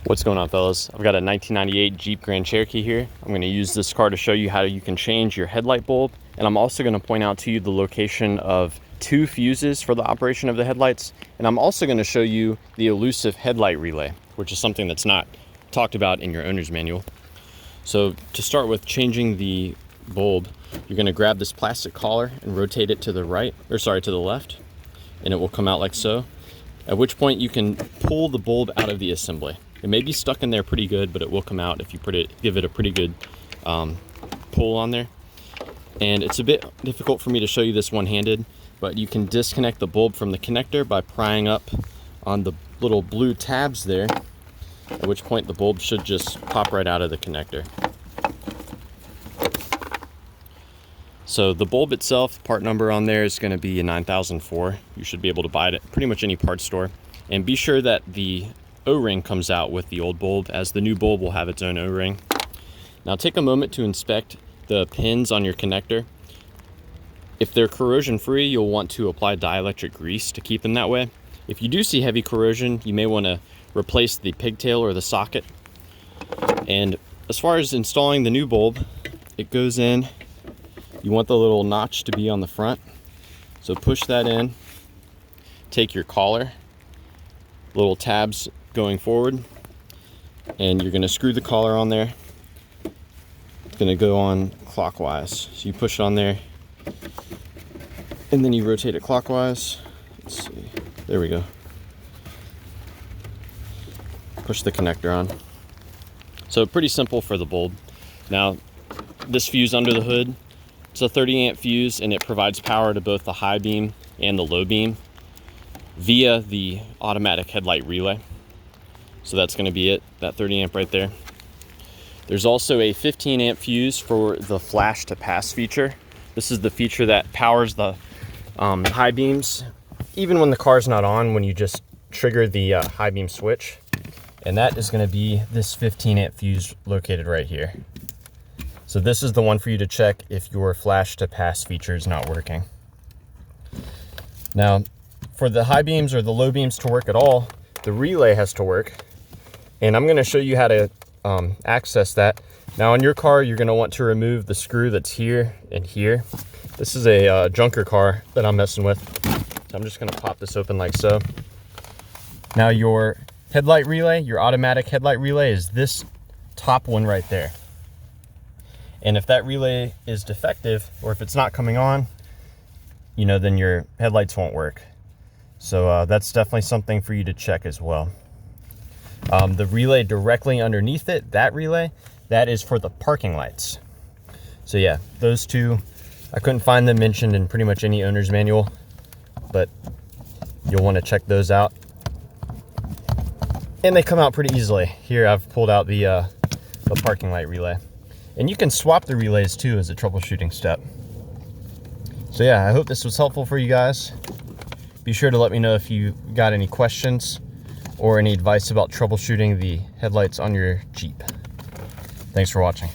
What's going on, fellas? I've got a 1998 Jeep Grand Cherokee here. I'm going to use this car to show you how you can change your headlight bulb, and I'm also going to point out to you the location of 2 fuses for the operation of the headlights, and I'm also going to show you the elusive headlight relay, which is something that's not talked about in your owner's manual. So to start with changing the bulb, you're going to grab this plastic collar and rotate it to the left, and it will come out like so, at which point you can pull the bulb out of the assembly. It may be stuck in there pretty good, but it will come out if you give it a pretty good pull on there. And it's a bit difficult for me to show you this one-handed, but you can disconnect the bulb from the connector by prying up on the little blue tabs there, at which point the bulb should just pop right out of the connector. So the bulb itself, part number on there is going to be a 9004. You should be able to buy it at pretty much any parts store. And be sure that the O-ring comes out with the old bulb, as the new bulb will have its own O-ring. Now take a moment to inspect the pins on your connector. If they're corrosion free, you'll want to apply dielectric grease to keep them that way. If you do see heavy corrosion, you may want to replace the pigtail or the socket. And as far as installing the new bulb, it goes in. You want the little notch to be on the front. So push that in, take your collar, little tabs going forward, and you're going to screw the collar on there. It's going to go on clockwise. So you push it on there, and then you rotate it clockwise. Let's see. There we go. Push the connector on. So pretty simple for the bulb. Now, this fuse under the hood, it's a 30 amp fuse, and it provides power to both the high beam and the low beam via the automatic headlight relay. So that's going to be it, that 30 amp right there. There's also a 15 amp fuse for the flash to pass feature. This is the feature that powers the high beams, even when the car's not on, when you just trigger the high beam switch. And that is going to be this 15 amp fuse located right here. So this is the one for you to check if your flash to pass feature is not working. Now, for the high beams or the low beams to work at all, the relay has to work. And I'm going to show you how to access that. Now on your car, you're going to want to remove the screw that's here and here. This is a junker car that I'm messing with. So I'm just going to pop this open like so. Now your headlight relay, your automatic headlight relay, is this top one right there. And if that relay is defective, or if it's not coming on, you know, then your headlights won't work. So that's definitely something for you to check as well. The relay directly underneath it, that relay, that is for the parking lights. So yeah, those two, I couldn't find them mentioned in pretty much any owner's manual, but you'll want to check those out. And they come out pretty easily. Here I've pulled out the parking light relay. And you can swap the relays too as a troubleshooting step. So yeah, I hope this was helpful for you guys. Be sure to let me know if you got any questions or any advice about troubleshooting the headlights on your Jeep. Thanks for watching.